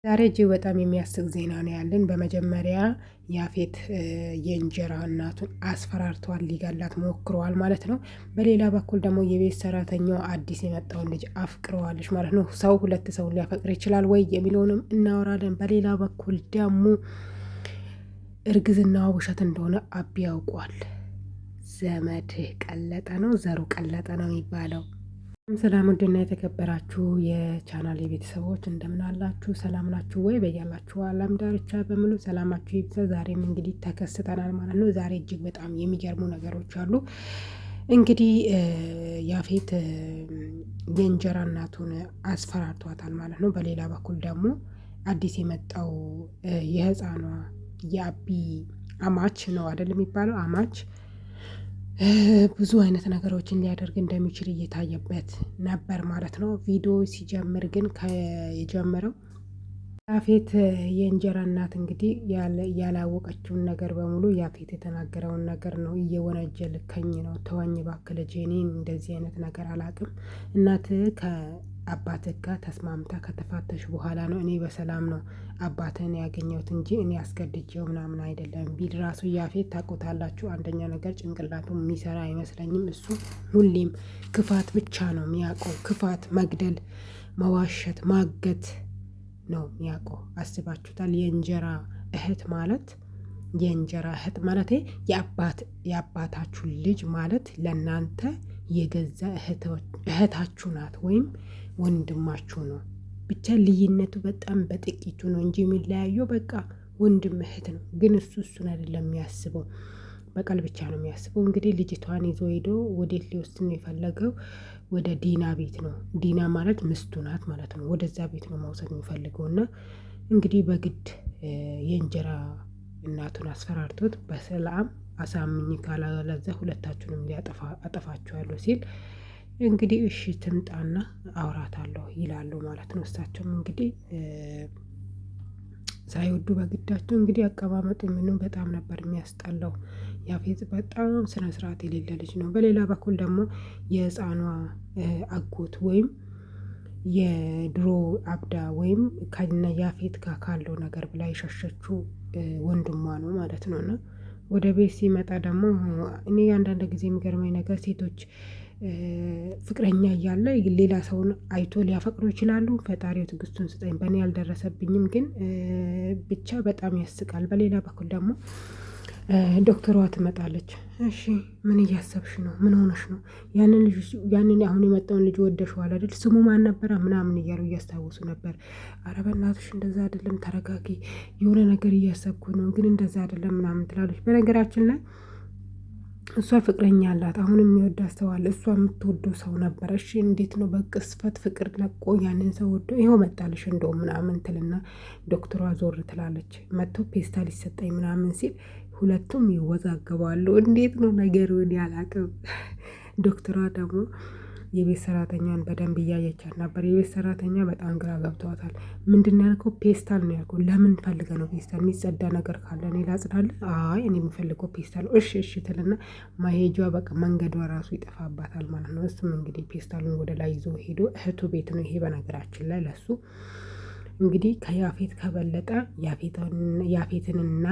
ዛሬ እጅግ በጣም የሚያስቅ ዜና ነው ያለን። በመጀመሪያ ያፌት የእንጀራ እናቱን አስፈራርተዋል፣ ሊገላት ሞክረዋል ማለት ነው። በሌላ በኩል ደግሞ የቤት ሰራተኛው አዲስ የመጣውን ልጅ አፍቅረዋለች ማለት ነው። ሰው ሁለት ሰው ሊያፈቅር ይችላል ወይ የሚለውንም እናወራለን። በሌላ በኩል ደግሞ እርግዝና ውሸት እንደሆነ አቢ ያውቋል። ዘመድ ቀለጠ ነው ዘሩ ቀለጠ ነው የሚባለው። ሰላም ውድና የተከበራችሁ የቻናል ቤተሰቦች እንደምን አላችሁ? ሰላም ናችሁ ወይ? በያላችሁ ዓለም ዳርቻ በሙሉ ሰላማችሁ ይብዛ። ዛሬም እንግዲህ ተከስተናል ማለት ነው። ዛሬ እጅግ በጣም የሚገርሙ ነገሮች አሉ። እንግዲህ ያፌት የእንጀራ እናቱን አስፈራርቷታል ማለት ነው። በሌላ በኩል ደግሞ አዲስ የመጣው የህፃኗ የአቢ አማች ነው አይደል የሚባለው አማች ብዙ አይነት ነገሮችን ሊያደርግ እንደሚችል እየታየበት ነበር ማለት ነው። ቪዲዮ ሲጀምር ግን የጀመረው ያፌት የእንጀራ እናት እንግዲህ ያላወቀችውን ነገር በሙሉ ያፌት የተናገረውን ነገር ነው እየወነጀልከኝ ነው፣ ተወኝ እባክህ ልጄ፣ እኔ እንደዚህ አይነት ነገር አላውቅም። እናትህ ከአባትህ ጋር ተስማምታ ከተፋተሽ በኋላ ነው እኔ በሰላም ነው አባትህን ያገኘሁት እንጂ እኔ አስገድጄው ምናምን አይደለም ቢል ራሱ ያፌት ታውቁታላችሁ። አንደኛ ነገር ጭንቅላቱ የሚሰራ አይመስለኝም። እሱ ሁሌም ክፋት ብቻ ነው የሚያውቀው። ክፋት፣ መግደል፣ መዋሸት፣ ማገት ነው የሚያውቀው። አስባችሁታል? የእንጀራ እህት ማለት የአባታችሁ ልጅ ማለት ለእናንተ የገዛ እህታችሁ ናት ወይም ወንድማችሁ ነው። ብቻ ልዩነቱ በጣም በጥቂቱ ነው እንጂ የሚለያየው በቃ ወንድም እህት ነው። ግን እሱን አይደለም የሚያስበው፣ በቀል ብቻ ነው የሚያስበው። እንግዲህ ልጅቷን ይዞ ሄዶ ወዴት ሊወስድ ነው የፈለገው? ወደ ዲና ቤት ነው። ዲና ማለት ምስቱ ናት ማለት ነው። ወደዛ ቤት ነው መውሰድ የሚፈልገው እና እንግዲህ በግድ የእንጀራ እናቱን አስፈራርቶት በሰላም አሳምኝ ካላለዛ ሁለታችሁንም አጠፋችኋለሁ ሲል እንግዲህ እሺ ትምጣና አውራታለሁ ይላሉ ማለት ነው። እሳቸውም እንግዲህ ሳይወዱ በግዳቸው እንግዲህ አቀማመጡ ምንም በጣም ነበር የሚያስጠላው። ያፌት በጣም ስነ ስርዓት የሌለ ልጅ ነው። በሌላ በኩል ደግሞ የህፃኗ አጎት ወይም የድሮ አብዳ ወይም ከነ ያፌት ጋር ካለው ነገር ብላ የሸሸችው ወንድሟ ነው ማለት ነው። እና ወደ ቤት ሲመጣ ደግሞ እኔ አንዳንድ ጊዜ የሚገርመኝ ነገር ሴቶች ፍቅረኛ እያለ ሌላ ሰውን አይቶ ሊያፈቅሩ ይችላሉ። ፈጣሪው ትዕግስቱን ስጠኝ። በእኔ ያልደረሰብኝም ግን ብቻ በጣም ያስቃል። በሌላ በኩል ደግሞ ዶክተሯ ትመጣለች። እሺ ምን እያሰብሽ ነው? ምን ሆነሽ ነው? ያንን አሁን የመጣውን ልጅ ወደሽዋል አይደል? ስሙ ማን ነበረ? ምናምን እያሉ እያስታወሱ ነበር። ኧረ በእናትሽ እንደዛ አይደለም፣ ተረጋጊ፣ የሆነ ነገር እያሰብኩ ነው፣ ግን እንደዛ አይደለም ምናምን ትላለች። በነገራችን ላይ እሷ ፍቅረኛ አላት። አሁን የሚወዳት ሰው አለ። እሷ የምትወደው ሰው ነበረ። እሺ እንዴት ነው በቅስፈት ፍቅር ለቆ ያንን ሰው ወዶ ይኸው መጣልሽ እንደው ምናምን ትልና ዶክተሯ ዞር ትላለች። መጥቶ ፔስታል ይሰጠኝ ምናምን ሲል ሁለቱም ይወዛገባሉ። እንዴት ነው ነገሩን ያላቅም። ዶክተሯ ደግሞ የቤት ሰራተኛን በደንብ እያየቻት ነበር። የቤት ሰራተኛ በጣም ግራ ገብተዋታል። ምንድን ያልከው? ፔስታል ነው ያልከው። ለምን ፈልገ ነው ፔስታል? የሚጸዳ ነገር ካለ እኔ ላጽዳለ። አይ እኔ የምፈልገው ፔስታል። እሺ እሺ ትልና ማሄጇ በቃ መንገዷ ራሱ ይጠፋባታል ማለት ነው። እሱም እንግዲህ ፔስታሉን ወደ ላይ ይዞ ሄዶ እህቱ ቤት ነው ይሄ በነገራችን ላይ ለሱ እንግዲህ ከያፌት ከበለጠ ያፌትንና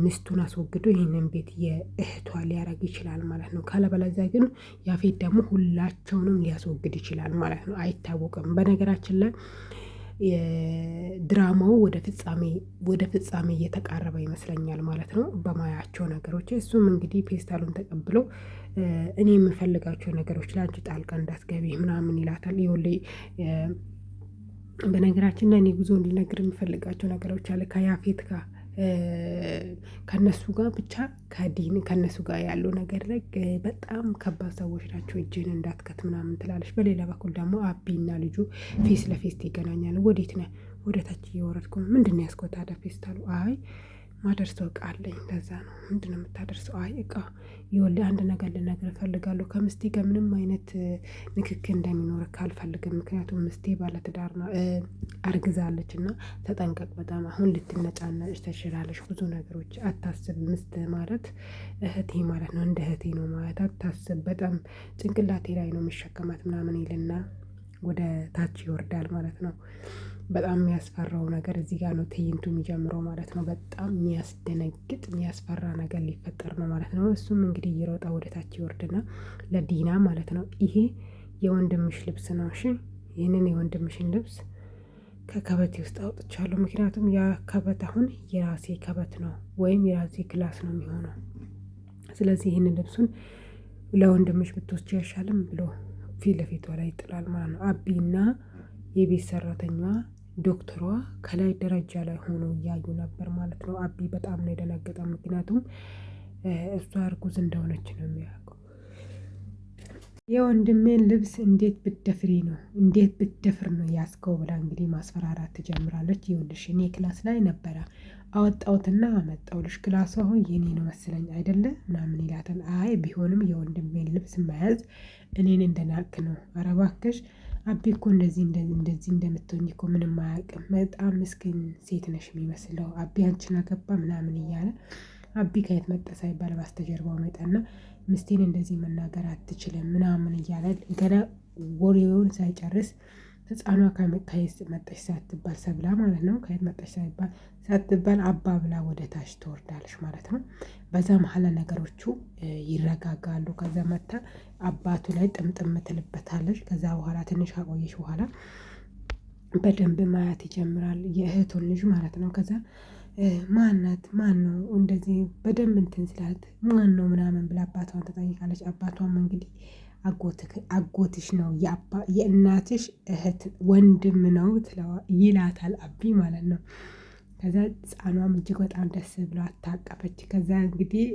ሚስቱን አስወግዶ ይህንን ቤት የእህቷ ሊያረግ ይችላል ማለት ነው። ካለበለዚያ ግን ያፌት ደግሞ ሁላቸውንም ሊያስወግድ ይችላል ማለት ነው። አይታወቅም። በነገራችን ላይ ድራማው ወደ ፍጻሜ እየተቃረበ ይመስለኛል ማለት ነው በማያቸው ነገሮች። እሱም እንግዲህ ፔስታሉን ተቀብሎ እኔ የምፈልጋቸው ነገሮች ለአንቺ ጣልቃ እንዳትገቢ ምናምን ይላታል። ይኸውልህ በነገራችን ላይ እኔ ብዙ እንድነግር የምፈልጋቸው ነገሮች አለ ከያፌት ጋር ከነሱ ጋር ብቻ ከነሱ ጋር ያለው ነገር ላይ በጣም ከባድ ሰዎች ናቸው። እጅን እንዳትከት ምናምን ትላለች። በሌላ በኩል ደግሞ አቢና ልጁ ፌስ ለፌስ ይገናኛሉ። ወዴት ነህ? ወደ ታች እየወረድኩ ነው። ምንድን ነው ያስኮት? ታዲያ ፌስታሉ? አይ ማደርሰው እቃ አለኝ ለዛ ነው። ምንድን ነው የምታደርሰው? አይ እቃ። ይኸውልህ አንድ ነገር ልነግርህ እፈልጋለሁ። ከምስቴ ጋር ምንም አይነት ንክክ እንደሚኖር ካልፈልግም። ምክንያቱም ምስቴ ባለትዳር አርግዛለች እና ተጠንቀቅ በጣም። አሁን ልትነጫነጭ ትችላለች። ብዙ ነገሮች አታስብ። ምስት ማለት እህቴ ማለት ነው። እንደ እህቴ ነው ማለት አታስብ። በጣም ጭንቅላቴ ላይ ነው የምሸከማት ምናምን ይልና ወደ ታች ይወርዳል ማለት ነው። በጣም የሚያስፈራው ነገር እዚህ ጋር ነው ትዕይንቱ የሚጀምረው ማለት ነው። በጣም የሚያስደነግጥ የሚያስፈራ ነገር ሊፈጠር ነው ማለት ነው። እሱም እንግዲህ እየሮጠ ወደ ታች ይወርድና ለዲና ማለት ነው ይሄ የወንድምሽ ልብስ ነው እሺ፣ ይህንን የወንድምሽን ልብስ ከከበቴ ውስጥ አውጥቻለሁ። ምክንያቱም ያ ከበት አሁን የራሴ ከበት ነው ወይም የራሴ ክላስ ነው የሚሆነው። ስለዚህ ይህንን ልብሱን ለወንድምሽ ብትወስጂ አይሻልም ብሎ ፊት ለፊቷ ላይ ይጥላል ማለት ነው። አቢና የቤት ሰራተኛዋ ዶክተሯ ከላይ ደረጃ ላይ ሆኖ እያዩ ነበር ማለት ነው። አቢ በጣም ነው የደነገጠው። ምክንያቱም እሷ እርጉዝ እንደሆነች ነው የሚያውቀው። የወንድሜን ልብስ እንዴት ብትደፍሪ ነው እንዴት ብትደፍር ነው ያስከው ብላ እንግዲህ ማስፈራራት ትጀምራለች። ይኸውልሽ እኔ ክላስ ላይ ነበረ አወጣሁትና አመጣሁልሽ፣ ክላሱ አሁን የኔ ነው መሰለኝ አይደለ ምናምን ይላታል። አይ ቢሆንም የወንድሜን ልብስ መያዝ እኔን እንደናቅ ነው። ኧረ እባክሽ አቢ እኮ እንደዚህ እንደምትሆኝ እኮ ምንም አያውቅም። በጣም ምስኪን ሴት ነሽ የሚመስለው አቢ አንቺን አገባ ምናምን እያለ አቢ ከየት መጣ ሳይባል በስተጀርባው መጣና ሚስቴን እንደዚህ መናገር አትችልም ምናምን እያለ ገና ወሬውን ሳይጨርስ ህፃኗ ከየት መጣች ሳትባል ሰብላ ማለት ነው። ከየት መጣች ሳትባል አባ ብላ ወደ ታች ትወርዳለች ማለት ነው። በዛ መሀል ነገሮቹ ይረጋጋሉ። ከዛ መታ አባቱ ላይ ጥምጥም ትልበታለች። ከዛ በኋላ ትንሽ ካቆየች በኋላ በደንብ ማየት ይጀምራል የእህቱን ልጅ ማለት ነው። ከዛ ማናት ማን ነው እንደዚህ በደንብ እንትን ስላት ማን ነው ምናምን ብላ አባቷን ትጠይቃለች። አባቷም እንግዲህ አጎትሽ ነው የእናትሽ እህት ወንድም ነው ይላታል አቢ ማለት ነው። ከዛ ህፃኗም እጅግ በጣም ደስ ብሏት ታቀፈች። ከዛ እንግዲህ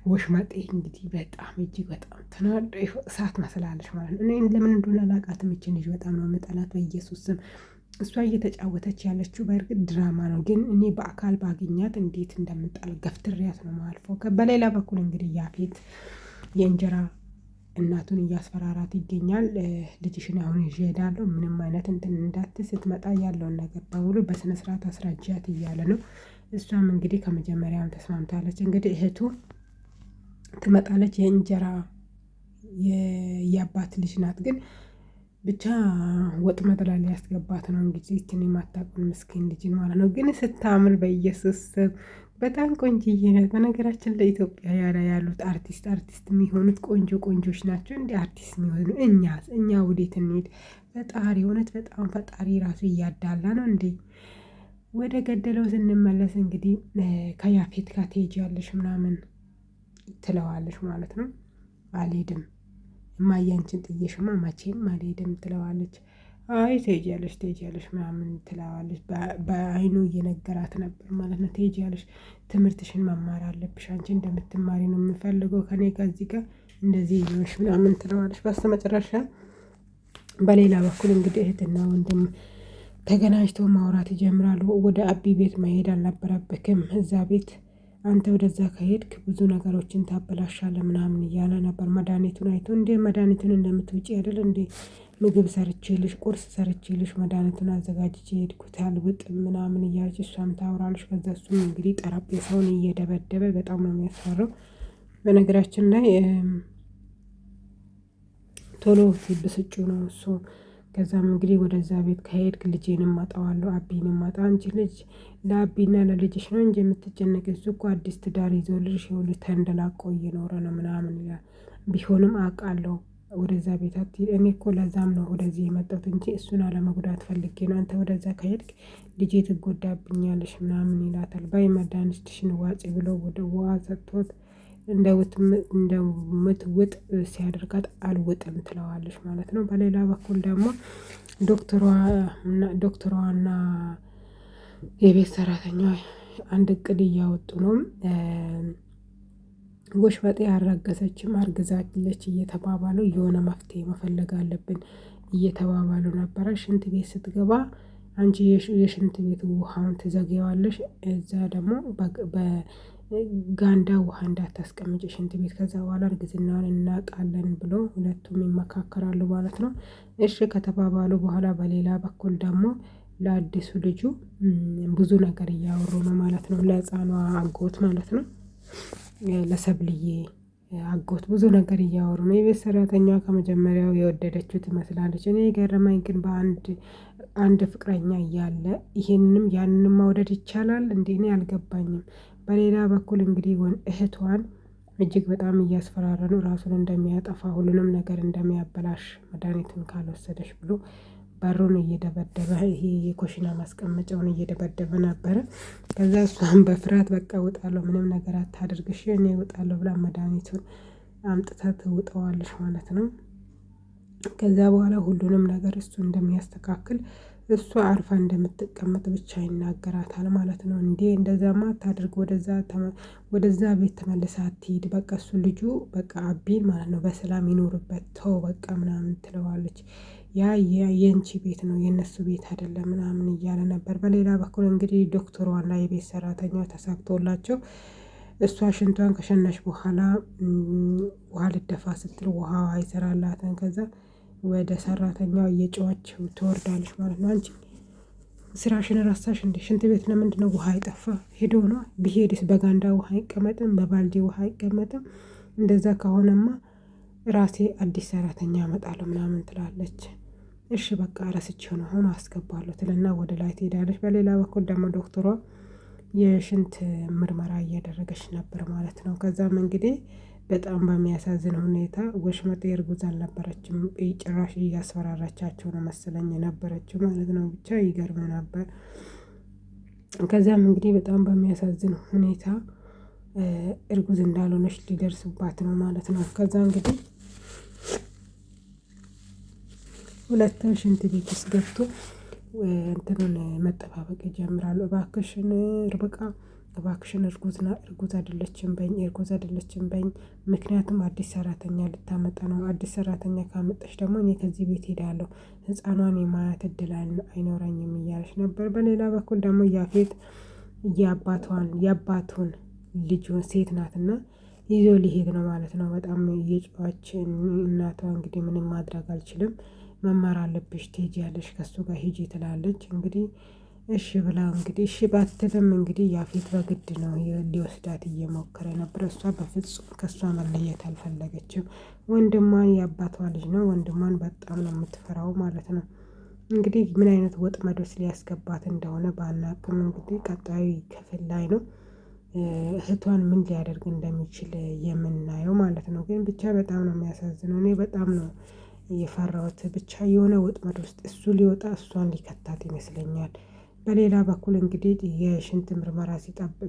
ወሽመጤ እንግዲህ በጣም እጅግ በጣም ተናዶ እሳት መስላለች ማለት ነው። እኔ ለምን እንደሆነ አላውቃትም ይቺን ልጅ በጣም ነው የምጠላት በኢየሱስ ስም። እሷ እየተጫወተች ያለችው በእርግጥ ድራማ ነው፣ ግን እኔ በአካል ባገኛት እንዴት እንደምጣል ገፍትሪያት ነው ማልፈው። በሌላ በኩል እንግዲህ ያፌት የእንጀራ እናቱን እያስፈራራት ይገኛል። ልጅሽን አሁን ይዤ እሄዳለሁ፣ ምንም አይነት እንትን እንዳትል፣ ስትመጣ ያለውን ነገር በሙሉ በስነ ስርዓት አስረጃት እያለ ነው። እሷም እንግዲህ ከመጀመሪያም ተስማምታለች። እንግዲህ እህቱ ትመጣለች። የእንጀራ የአባት ልጅ ናት፣ ግን ብቻ ወጥመድ ላይ ሊያስገባት ነው እንግዲህ ይችን የማታውቁን ምስኪን ልጅ ማለት ነው። ግን ስታምር በኢየሱስ በጣም ቆንጆዬ ናት። በነገራችን ለኢትዮጵያ ያሉት አርቲስት የሚሆኑት ቆንጆ ቆንጆች ናቸው። እንደ አርቲስት የሚሆኑ እኛ ወዴት እንሂድ? ፈጣሪ እውነት በጣም ፈጣሪ ራሱ እያዳላ ነው እንዴ። ወደ ገደለው ስንመለስ እንግዲህ ከያፌት ጋር ትሄጃለሽ ምናምን ትለዋለሽ ማለት ነው። አልሄድም እማዬ አንቺን ጥዬሽማ መቼም አልሄድም ትለዋለች። አይ ትሄጃለሽ ምናምን ትለዋለች። በአይኑ እየነገራት ነበር ማለት ነው። ትሄጃለሽ፣ ትምህርትሽን መማር አለብሽ፣ አንቺ እንደምትማሪ ነው የምፈልገው፣ ከኔ ከዚህ ጋር እንደዚህ ይኖርሽ ምናምን ትለዋለች። በስተመጨረሻ በሌላ በኩል እንግዲህ እህትና ወንድም ተገናኝተው ማውራት ይጀምራሉ። ወደ አቢ ቤት መሄድ አልነበረብክም፣ እዛ ቤት አንተ ወደዛ ከሄድክ ብዙ ነገሮችን ታበላሻለህ ምናምን እያለ ነበር። መድኃኒቱን አይቶ እንዴ መድኃኒቱን እንደምትውጪ አይደል እንዴ ምግብ ሰርቼልሽ ቁርስ ሰርቼልሽ መድኃኒቱን አዘጋጅቼ ሄድኩት አልውጥም ምናምን እያለች እሷም ታወራለች። ከዛ እሱም እንግዲህ ጠረጴዛውን እየደበደበ በጣም ነው የሚያስፈራው። በነገራችን ላይ ቶሎ ብስጩ ነው እሱ። ከዛም እንግዲህ ወደዛ ቤት ከሄድክ ልጄንም አጣዋለሁ አቢንም አጣ። አንቺ ልጅ ለአቢና ለልጅሽ ነው እንጂ የምትጨነቅ፣ እሱ እኮ አዲስ ትዳር ይዞልሽ ይኸውልሽ ተንደላቆ እየኖረ ነው ምናምን ይላል። ቢሆንም አውቃለሁ ወደዛ ቤት አትሄድ፣ እኔ እኮ ለዛም ነው ወደዚህ የመጣሁት እንጂ እሱን አለመጉዳት ፈልጌ ነው። አንተ ወደዛ ከሄድክ ልጄ ትጎዳብኛለሽ ምናምን ይላታል። ባይ መድኃኒትሽን ዋጪ ብለው ወደ ውሃ ሰጥቶት እንደምትውጥ ሲያደርጋት አልውጥም ትለዋለች ማለት ነው። በሌላ በኩል ደግሞ ዶክተሯና የቤት ሰራተኛ አንድ እቅድ እያወጡ ነው። ወሽመጤ አልረገዘችም አርግዛለች እየተባባሉ የሆነ መፍትሄ መፈለግ አለብን እየተባባሉ ነበረ። ሽንት ቤት ስትገባ አንቺ የሽንት ቤት ውሃውን ትዘጊዋለሽ፣ እዛ ደግሞ በጋንዳ ውሃ እንዳታስቀምጭ ሽንት ቤት፣ ከዛ በኋላ እርግዝናውን እናውቃለን ብሎ ሁለቱም ይመካከራሉ ማለት ነው። እሺ ከተባባሉ በኋላ በሌላ በኩል ደግሞ ለአዲሱ ልጁ ብዙ ነገር እያወሩ ነው ማለት ነው። ለህፃኗ አጎት ማለት ነው፣ ለሰብልዬ አጎት ብዙ ነገር እያወሩ ነው። የቤት ሰራተኛ ከመጀመሪያው የወደደችው ትመስላለች። እኔ የገረመኝ ግን አንድ ፍቅረኛ እያለ ይሄንንም ያንንም መውደድ ይቻላል እንዴ? እኔ አልገባኝም። በሌላ በኩል እንግዲህ እህቷን እጅግ በጣም እያስፈራራ ነው። ራሱን እንደሚያጠፋ ሁሉንም ነገር እንደሚያበላሽ መድሃኒቱን ካልወሰደች ብሎ በሩን እየደበደበ ይሄ የኮሽና ማስቀመጫውን እየደበደበ ነበረ። ከዛ እሷን በፍርሃት በቃ እወጣለሁ ምንም ነገር አታድርግሽ እኔ እወጣለሁ ብላ መድሃኒቱን አምጥታ ትውጠዋለች ማለት ነው። ከዛ በኋላ ሁሉንም ነገር እሱ እንደሚያስተካክል እሷ አርፋ እንደምትቀመጥ ብቻ ይናገራታል ማለት ነው። እንዴ እንደዛማ አታድርግ ወደዛ ቤት ተመልሳ አትሂድ በቃ እሱ ልጁ በቃ አቢን ማለት ነው በሰላም ይኖርበት ተው በቃ ምናምን ትለዋለች። ያ የአንቺ ቤት ነው የነሱ ቤት አይደለም ምናምን እያለ ነበር። በሌላ በኩል እንግዲህ ዶክተሯና የቤት ሰራተኛዋ ተሳክቶላቸው እሷ ሽንቷን ከሸናች በኋላ ውሃ ልደፋ ስትል ውሃ አይሰራላትም። ከዛ ወደ ሰራተኛው እየጮኸች ትወርዳለች ማለት ነው። አንቺ ስራሽን ረሳሽ እንዴ? ሽንት ቤት ለምንድነው ውሃ የጠፋ? ሄዶ ነው ቢሄድስ በጋንዳ ውሃ አይቀመጥም በባልዲ ውሃ አይቀመጥም? እንደዛ ከሆነማ ራሴ አዲስ ሰራተኛ አመጣለሁ ምናምን ትላለች። እሺ በቃ ረስቼው ነው አሁን አስገባለሁ ትልና ወደ ላይ ትሄዳለች። በሌላ በኩል ደግሞ ዶክተሯ የሽንት ምርመራ እያደረገች ነበር ማለት ነው። ከዛም እንግዲህ በጣም በሚያሳዝን ሁኔታ ወሽመጤ እርጉዝ አልነበረችም ጭራሽ እያስፈራራቻቸው ነው መሰለኝ የነበረችው ማለት ነው። ብቻ ይገርም ነበር። ከዛም እንግዲህ በጣም በሚያሳዝን ሁኔታ እርጉዝ እንዳልሆነች ሊደርሱባት ነው ማለት ነው። ከዛ እንግዲህ ሁለቱም ሽንት ቤት ውስጥ ገብቶ እንትኑን መጠባበቅ ይጀምራሉ። እባክሽን ርብቃ እባክሽን እርጉዝ አይደለችም በኝ ምክንያቱም አዲስ ሰራተኛ ልታመጣ ነው። አዲስ ሰራተኛ ካመጣች ደግሞ እኔ ከዚህ ቤት ሄዳለሁ ህፃኗን የማያት እድል አይኖረኝም እያለች ነበር። በሌላ በኩል ደግሞ ያፌት የአባቱን ልጅ ሴት ናትና ይዞ ሊሄድ ነው ማለት ነው። በጣም እየጮኸች እናቷ እንግዲህ ምንም ማድረግ አልችልም መማር አለብሽ ትሄጃለሽ ከእሱ ጋር ሂጂ ትላለች። እንግዲህ እሺ ብላ እንግዲህ እሺ ባትልም እንግዲህ ያፌት በግድ ነው ሊወስዳት እየሞከረ ነበር። እሷ በፍጹም ከእሷ መለየት አልፈለገችም። ወንድሟን የአባቷ ልጅ ነው ወንድሟን በጣም ነው የምትፈራው ማለት ነው። እንግዲህ ምን አይነት ወጥመድ ውስጥ ሊያስገባት እንደሆነ ባናቅም እንግዲህ ቀጣዩ ክፍል ላይ ነው እህቷን ምን ሊያደርግ እንደሚችል የምናየው ማለት ነው። ግን ብቻ በጣም ነው የሚያሳዝነው። እኔ በጣም ነው የፈራሁት። ብቻ የሆነ ወጥመድ ውስጥ እሱ ሊወጣ እሷን ሊከታት ይመስለኛል። በሌላ በኩል እንግዲህ የሽንት ምርመራ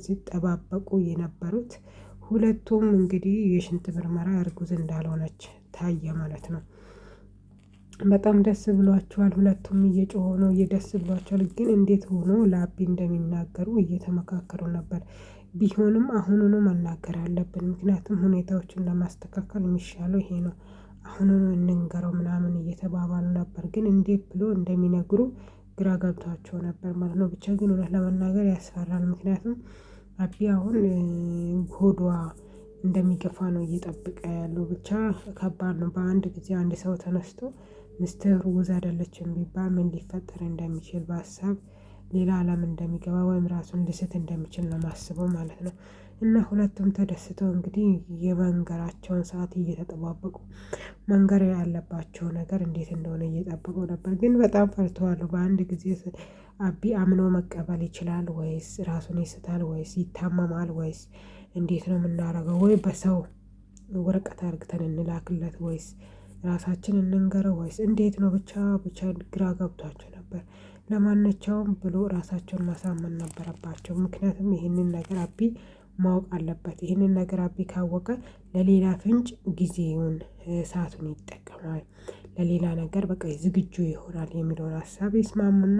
ሲጠባበቁ የነበሩት ሁለቱም እንግዲህ የሽንት ምርመራ እርጉዝ እንዳልሆነች ታየ ማለት ነው። በጣም ደስ ብሏቸዋል ሁለቱም እየጮሁ ነው ደስ ብሏቸዋል። ግን እንዴት ሆኖ ለአቢ እንደሚናገሩ እየተመካከሩ ነበር። ቢሆንም አሁኑኑ መናገር አለብን ምክንያቱም ሁኔታዎችን ለማስተካከል የሚሻለው ይሄ ነው። አሁኑኑ እንንገረው ምናምን እየተባባሉ ነበር። ግን እንዴት ብሎ እንደሚነግሩ ግራ ገብቷቸው ነበር ማለት ነው። ብቻ ግን እውነት ለመናገር ያስፈራል። ምክንያቱም አቢ አሁን ሆዷ እንደሚገፋ ነው እየጠበቀ ያለው። ብቻ ከባድ ነው። በአንድ ጊዜ አንድ ሰው ተነስቶ ሚስትህ እርጉዝ አይደለችም ቢባል ምን ሊፈጠር እንደሚችል በሀሳብ ሌላ አለም እንደሚገባ ወይም ራሱን ሊስት እንደሚችል ነው የማስበው ማለት ነው። እና ሁለቱም ተደስተው እንግዲህ የመንገራቸውን ሰዓት እየተጠባበቁ መንገር ያለባቸው ነገር እንዴት እንደሆነ እየጠበቁ ነበር። ግን በጣም ፈርተዋል። በአንድ ጊዜ አቢ አምኖ መቀበል ይችላል ወይስ ራሱን ይስታል ወይስ ይታመማል ወይስ እንዴት ነው የምናደርገው? ወይ በሰው ወረቀት አድርግተን እንላክለት ወይስ ራሳችን እንንገረው ወይስ እንዴት ነው? ብቻ ግራ ገብቷቸው ነበር። ለማንኛውም ብሎ ራሳቸውን ማሳመን ነበረባቸው። ምክንያቱም ይህንን ነገር አቢ ማወቅ አለበት። ይህንን ነገር አቢ ካወቀ ለሌላ ፍንጭ ጊዜውን ሰአቱን ይጠቀማል። ለሌላ ነገር በቃ ዝግጁ ይሆናል የሚለውን ሀሳብ ይስማሙና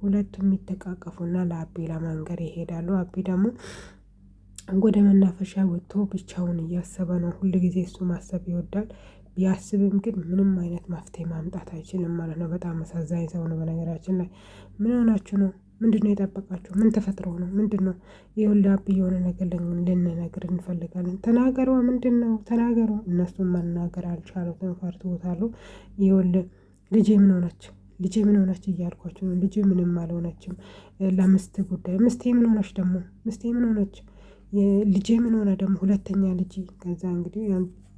ሁለቱም ይተቃቀፉና ለአቢ ለመንገር ይሄዳሉ። አቢ ደግሞ ወደ መናፈሻ ወጥቶ ብቻውን እያሰበ ነው። ሁል ጊዜ እሱ ማሰብ ይወዳል። ቢያስብም ግን ምንም አይነት መፍትሄ ማምጣት አይችልም ማለት ነው። በጣም አሳዛኝ ሰው ነው። በነገራችን ላይ ምን ሆናችሁ ነው? ምንድነው የጠበቃችሁ? ምን ተፈጥሮ ነው? ምንድነው? ይኸውልህ አቢ የሆነ ነገር ልንነግር እንፈልጋለን። ተናገሯ ምንድነው? ተናገሯ። እነሱም መናገር አልቻሉትም ፈርተውታል። ይኸውልህ ልጄ ምን ሆነች እያልኳቸው ነው። ልጄ ምንም አልሆነችም። ለምስት ጉዳይ ምስቴ ምን ሆነች ደግሞ ምስቴ ምን ሆነች? ልጄ ምን ሆነ ደግሞ ሁለተኛ ልጅ ከዛ እንግዲህ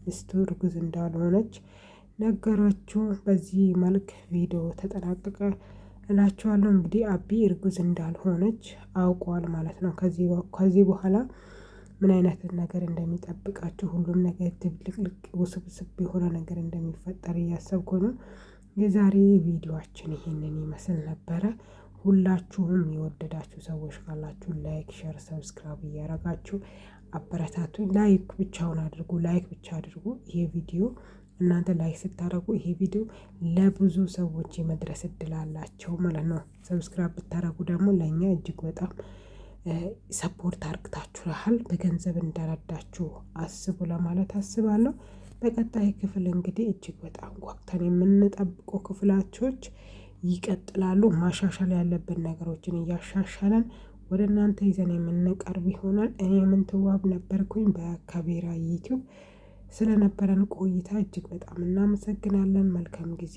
ሚስቱ እርጉዝ እንዳልሆነች ነገረችው። በዚህ መልክ ቪዲዮ ተጠናቀቀ እላችኋለሁ። እንግዲህ አቢ እርጉዝ እንዳልሆነች አውቋል ማለት ነው። ከዚህ በኋላ ምን አይነት ነገር እንደሚጠብቃችሁ ሁሉም ነገር ድብልቅልቅ ውስብስብ የሆነ ነገር እንደሚፈጠር እያሰብኩ ነው። የዛሬ ቪዲዮአችን ይሄንን ይመስል ነበረ። ሁላችሁም የወደዳችሁ ሰዎች ካላችሁ ላይክ፣ ሼር፣ ሰብስክራይብ እያደረጋችሁ አበረታቱኝ። ላይክ ብቻውን አድርጉ፣ ላይክ ብቻ አድርጉ። ይሄ ቪዲዮ እናንተ ላይክ ስታደርጉ ይሄ ቪዲዮ ለብዙ ሰዎች የመድረስ እድል አላቸው ማለት ነው። ሰብስክራይብ ብታደርጉ ደግሞ ለእኛ እጅግ በጣም ሰፖርት አርግታችኋል። በገንዘብ እንደረዳችሁ አስቡ ለማለት አስባለሁ። በቀጣይ ክፍል እንግዲህ እጅግ በጣም ጓግተን የምንጠብቀው ክፍላቾች ይቀጥላሉ። ማሻሻል ያለብን ነገሮችን እያሻሻለን ወደ እናንተ ይዘን የምንቀርብ ይሆናል። እኔ ምንትዋብ ነበርኩኝ በካቤራ ዩቲዩብ። ስለነበረን ቆይታ እጅግ በጣም እናመሰግናለን። መልካም ጊዜ